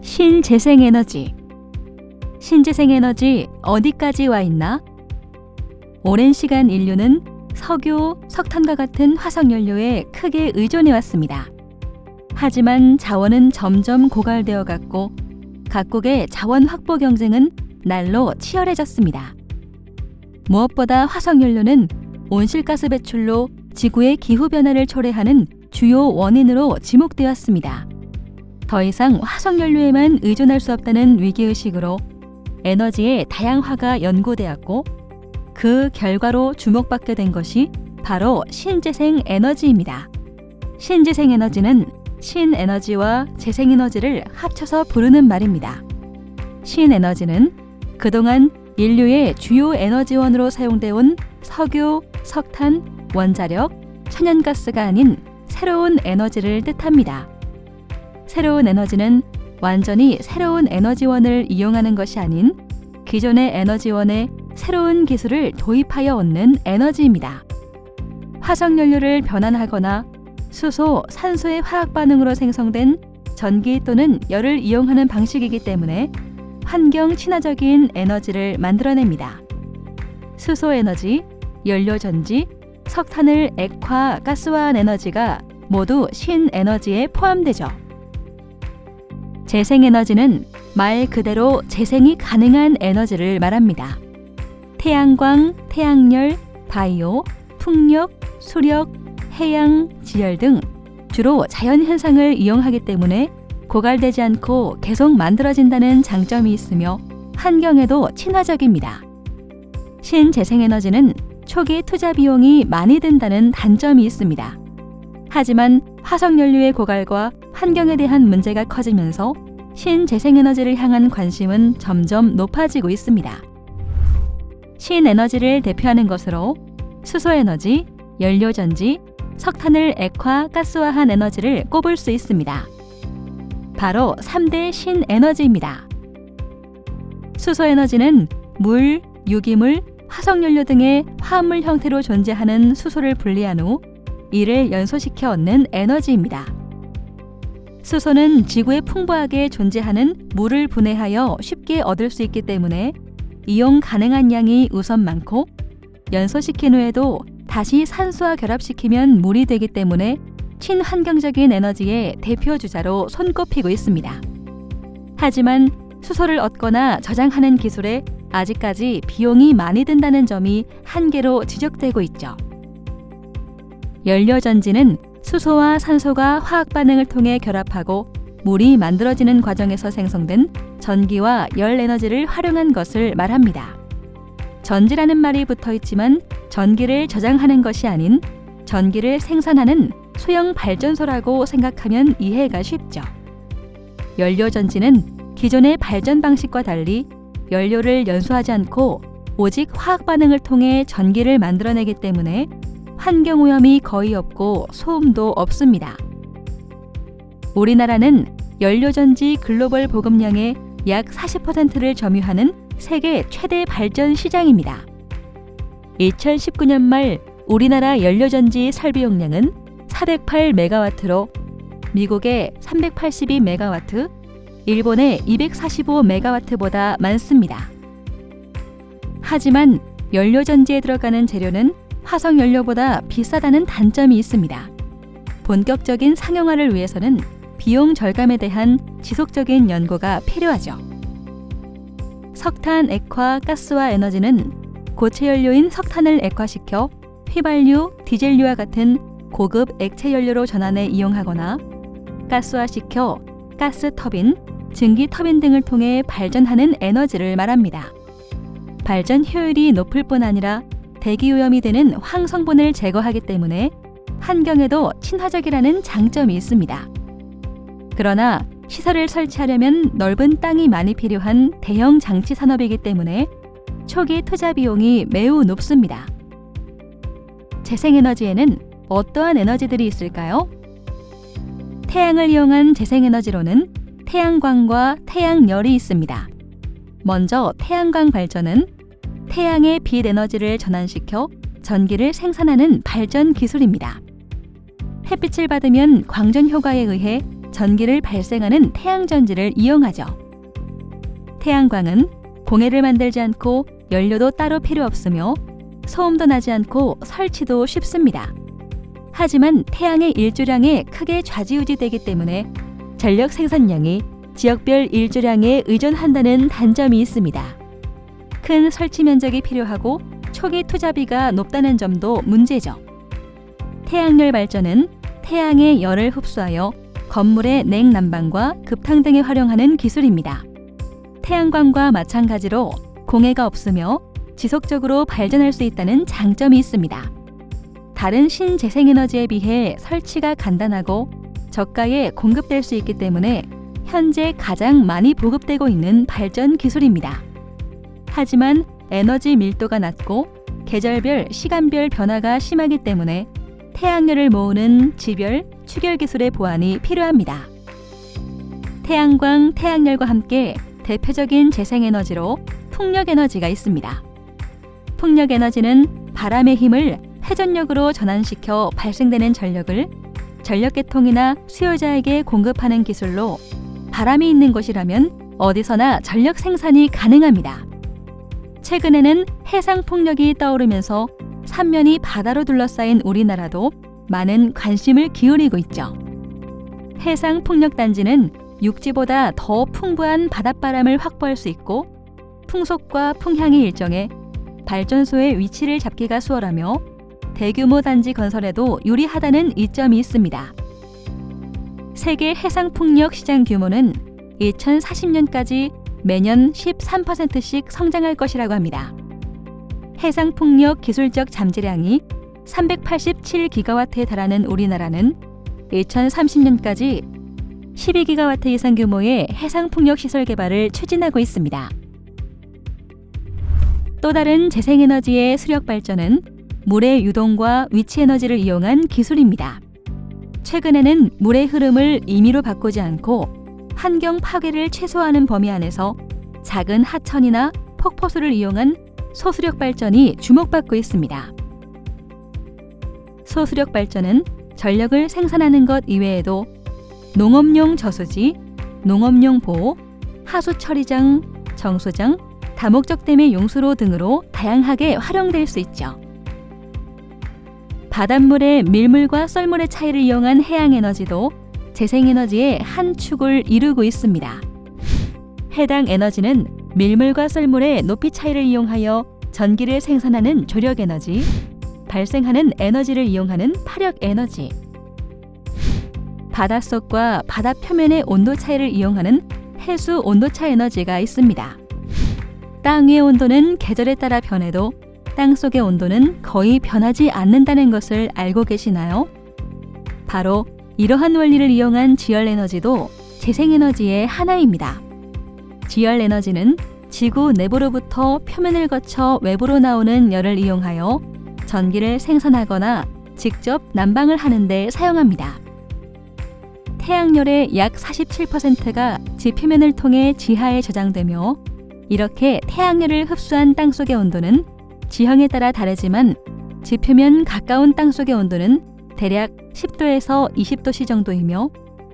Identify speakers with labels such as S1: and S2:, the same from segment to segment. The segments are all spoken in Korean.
S1: 신재생에너지. 신재생에너지 어디까지 와 있나? 오랜 시간 인류는 석유, 석탄과 같은 화석연료에 크게 의존해 왔습니다. 하지만 자원은 점점 고갈되어 갔고 각국의 자원 확보 경쟁은 날로 치열해졌습니다. 무엇보다 화석연료는 온실가스 배출로 지구의 기후변화를 초래하는 주요 원인으로 지목되었습니다. 더 이상 화석연료에만 의존할 수 없다는 위기의식으로 에너지의 다양화가 연구되었고 그 결과로 주목받게 된 것이 바로 신재생 에너지입니다. 신재생 에너지는 신에너지와 재생에너지를 합쳐서 부르는 말입니다. 신에너지는 그동안 인류의 주요 에너지원으로 사용되어 온 석유, 석탄, 원자력, 천연가스가 아닌 새로운 에너지를 뜻합니다. 새로운 에너지는 완전히 새로운 에너지원을 이용하는 것이 아닌 기존의 에너지원에 새로운 기술을 도입하여 얻는 에너지입니다. 화석연료를 변환하거나 수소, 산소의 화학 반응으로 생성된 전기 또는 열을 이용하는 방식이기 때문에 환경 친화적인 에너지를 만들어냅니다. 수소 에너지, 연료 전지, 석탄을 액화, 가스화한 에너지가 모두 신에너지에 포함되죠. 재생에너지는 말 그대로 재생이 가능한 에너지를 말합니다. 태양광, 태양열, 바이오, 풍력, 수력, 해양, 지열 등 주로 자연현상을 이용하기 때문에 고갈되지 않고 계속 만들어진다는 장점이 있으며 환경에도 친화적입니다. 신재생에너지는 초기 투자 비용이 많이 든다는 단점이 있습니다. 하지만 화석연료의 고갈과 환경에 대한 문제가 커지면서 신재생에너지를 향한 관심은 점점 높아지고 있습니다. 신에너지를 대표하는 것으로 수소에너지, 연료전지, 석탄을 액화, 가스화한 에너지를 꼽을 수 있습니다. 바로 3대 신에너지입니다. 수소에너지는 물, 유기물, 화석연료 등의 화합물 형태로 존재하는 수소를 분리한 후 이를 연소시켜 얻는 에너지입니다. 수소는 지구에 풍부하게 존재하는 물을 분해하여 쉽게 얻을 수 있기 때문에 이용 가능한 양이 우선 많고 연소시킨 후에도 다시 산소와 결합시키면 물이 되기 때문에 친환경적인 에너지의 대표 주자로 손꼽히고 있습니다. 하지만 수소를 얻거나 저장하는 기술에 아직까지 비용이 많이 든다는 점이 한계로 지적되고 있죠. 연료전지는 수소와 산소가 화학 반응을 통해 결합하고 물이 만들어지는 과정에서 생성된 전기와 열 에너지를 활용한 것을 말합니다. 전지라는 말이 붙어 있지만 전기를 저장하는 것이 아닌 전기를 생산하는 소형 발전소라고 생각하면 이해가 쉽죠. 연료전지는 기존의 발전 방식과 달리 연료를 연소하지 않고 오직 화학 반응을 통해 전기를 만들어내기 때문에 환경오염이 거의 없고 소음도 없습니다. 우리나라는 연료전지 글로벌 보급량의 약 40%를 점유하는 세계 최대 발전 시장입니다. 2019년 말 우리나라 연료전지 설비 용량은 408메가와트로 미국의 382메가와트, 일본의 245메가와트보다 많습니다. 하지만 연료전지에 들어가는 재료는 화석연료보다 비싸다는 단점이 있습니다. 본격적인 상용화를 위해서는 비용 절감에 대한 지속적인 연구가 필요하죠. 석탄 액화 가스화 에너지는 고체 연료인 석탄을 액화시켜 휘발유, 디젤유와 같은 고급 액체 연료로 전환해 이용하거나 가스화시켜 가스 터빈, 증기 터빈 등을 통해 발전하는 에너지를 말합니다. 발전 효율이 높을 뿐 아니라 대기오염이 되는 황성분을 제거하기 때문에 환경에도 친화적이라는 장점이 있습니다. 그러나 시설을 설치하려면 넓은 땅이 많이 필요한 대형 장치 산업이기 때문에 초기 투자 비용이 매우 높습니다. 재생에너지에는 어떠한 에너지들이 있을까요? 태양을 이용한 재생에너지로는 태양광과 태양열이 있습니다. 먼저 태양광 발전은 태양의 빛 에너지를 전환시켜 전기를 생산하는 발전 기술입니다. 햇빛을 받으면 광전 효과에 의해 전기를 발생하는 태양전지를 이용하죠. 태양광은 공해를 만들지 않고 연료도 따로 필요 없으며 소음도 나지 않고 설치도 쉽습니다. 하지만 태양의 일조량에 크게 좌지우지되기 때문에 전력 생산량이 지역별 일조량에 의존한다는 단점이 있습니다. 큰 설치 면적이 필요하고 초기 투자비가 높다는 점도 문제죠. 태양열 발전은 태양의 열을 흡수하여 건물의 냉난방과 급탕 등에 활용하는 기술입니다. 태양광과 마찬가지로 공해가 없으며 지속적으로 발전할 수 있다는 장점이 있습니다. 다른 신재생에너지에 비해 설치가 간단하고 저가에 공급될 수 있기 때문에 현재 가장 많이 보급되고 있는 발전 기술입니다. 하지만 에너지 밀도가 낮고 계절별, 시간별 변화가 심하기 때문에 태양열을 모으는 지별, 추결 기술의 보완이 필요합니다. 태양광, 태양열과 함께 대표적인 재생에너지로 풍력에너지가 있습니다. 풍력에너지는 바람의 힘을 회전력으로 전환시켜 발생되는 전력을 전력계통이나 수요자에게 공급하는 기술로 바람이 있는 곳이라면 어디서나 전력 생산이 가능합니다. 최근에는 해상풍력이 떠오르면서 삼면이 바다로 둘러싸인 우리나라도 많은 관심을 기울이고 있죠. 해상풍력단지는 육지보다 더 풍부한 바닷바람을 확보할 수 있고 풍속과 풍향이 일정해 발전소의 위치를 잡기가 수월하며 대규모 단지 건설에도 유리하다는 이점이 있습니다. 세계 해상풍력 시장 규모는 2040년까지 매년 13%씩 성장할 것이라고 합니다. 해상풍력 기술적 잠재량이 387기가와트에 달하는 우리나라는 2030년까지 12기가와트 이상 규모의 해상풍력 시설 개발을 추진하고 있습니다. 또 다른 재생에너지의 수력 발전은 물의 유동과 위치 에너지를 이용한 기술입니다. 최근에는 물의 흐름을 임의로 바꾸지 않고 환경 파괴를 최소화하는 범위 안에서 작은 하천이나 폭포수를 이용한 소수력 발전이 주목받고 있습니다. 소수력 발전은 전력을 생산하는 것 이외에도 농업용 저수지, 농업용 보호, 하수 처리장, 정수장, 다목적 댐의 용수로 등으로 다양하게 활용될 수 있죠. 바닷물의 밀물과 썰물의 차이를 이용한 해양에너지도 재생에너지의 한 축을 이루고 있습니다. 해당 에너지는 밀물과 썰물의 높이 차이를 이용하여 전기를 생산하는 조력에너지, 발생하는 에너지를 이용하는 파력에너지, 바닷속과 바다 표면의 온도 차이를 이용하는 해수 온도차 에너지가 있습니다. 땅 위의 온도는 계절에 따라 변해도 땅속의 온도는 거의 변하지 않는다는 것을 알고 계시나요? 바로 이러한 원리를 이용한 지열에너지도 재생에너지의 하나입니다. 지열에너지는 지구 내부로부터 표면을 거쳐 외부로 나오는 열을 이용하여 전기를 생산하거나 직접 난방을 하는 데 사용합니다. 태양열의 약 47%가 지표면을 통해 지하에 저장되며 이렇게 태양열을 흡수한 땅속의 온도는 지형에 따라 다르지만 지표면 가까운 땅속의 온도는 대략 10도에서 20도씨 정도이며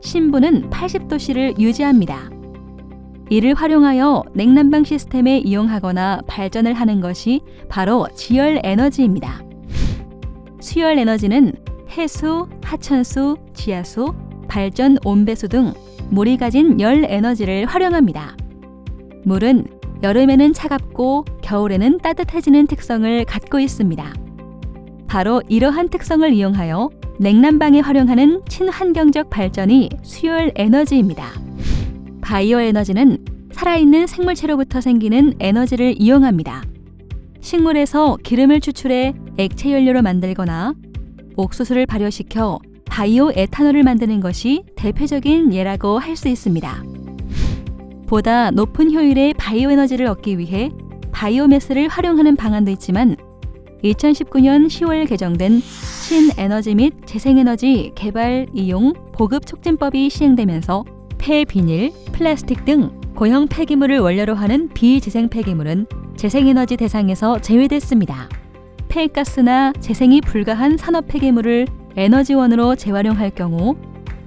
S1: 심부는 80도씨를 유지합니다. 이를 활용하여 냉난방 시스템에 이용하거나 발전을 하는 것이 바로 지열에너지입니다. 수열에너지는 해수, 하천수, 지하수, 발전 온배수 등 물이 가진 열 에너지를 활용합니다. 물은 여름에는 차갑고 겨울에는 따뜻해지는 특성을 갖고 있습니다. 바로 이러한 특성을 이용하여 냉난방에 활용하는 친환경적 발전이 수열 에너지입니다. 바이오 에너지는 살아있는 생물체로부터 생기는 에너지를 이용합니다. 식물에서 기름을 추출해 액체 연료로 만들거나 옥수수를 발효시켜 바이오 에탄올을 만드는 것이 대표적인 예라고 할 수 있습니다. 보다 높은 효율의 바이오 에너지를 얻기 위해 바이오매스를 활용하는 방안도 있지만 2019년 10월 개정된 신에너지 및 재생에너지 개발, 이용, 보급 촉진법이 시행되면서 폐 비닐, 플라스틱 등 고형 폐기물을 원료로 하는 비재생 폐기물은 재생에너지 대상에서 제외됐습니다. 폐가스나 재생이 불가한 산업 폐기물을 에너지원으로 재활용할 경우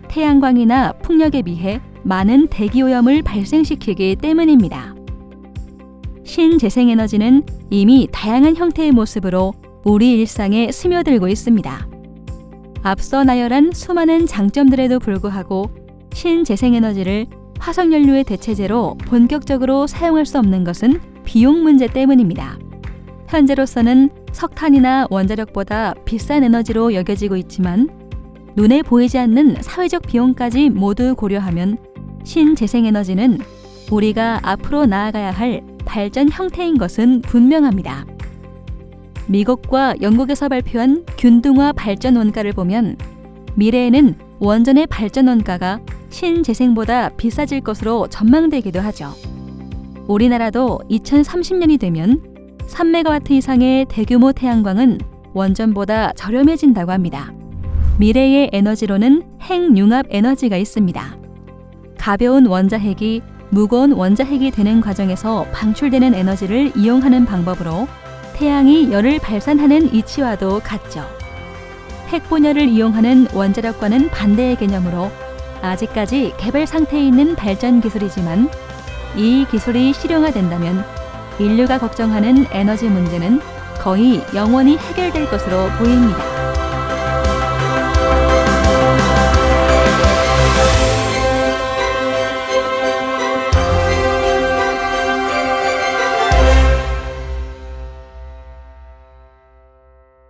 S1: 태양광이나 풍력에 비해 많은 대기오염을 발생시키기 때문입니다. 신재생에너지는 이미 다양한 형태의 모습으로 우리 일상에 스며들고 있습니다. 앞서 나열한 수많은 장점들에도 불구하고 신재생에너지를 화석연료의 대체제로 본격적으로 사용할 수 없는 것은 비용 문제 때문입니다. 현재로서는 석탄이나 원자력보다 비싼 에너지로 여겨지고 있지만 눈에 보이지 않는 사회적 비용까지 모두 고려하면 신재생에너지는 우리가 앞으로 나아가야 할 발전 형태인 것은 분명합니다. 미국과 영국에서 발표한 균등화 발전 원가를 보면 미래에는 원전의 발전 원가가 신재생보다 비싸질 것으로 전망되기도 하죠. 우리나라도 2030년이 되면 3메가와트 이상의 대규모 태양광은 원전보다 저렴해진다고 합니다. 미래의 에너지로는 핵융합 에너지가 있습니다. 가벼운 원자핵이 무거운 원자핵이 되는 과정에서 방출되는 에너지를 이용하는 방법으로 태양이 열을 발산하는 이치와도 같죠. 핵분열을 이용하는 원자력과는 반대의 개념으로 아직까지 개발 상태에 있는 발전 기술이지만 이 기술이 실용화된다면 인류가 걱정하는 에너지 문제는 거의 영원히 해결될 것으로 보입니다.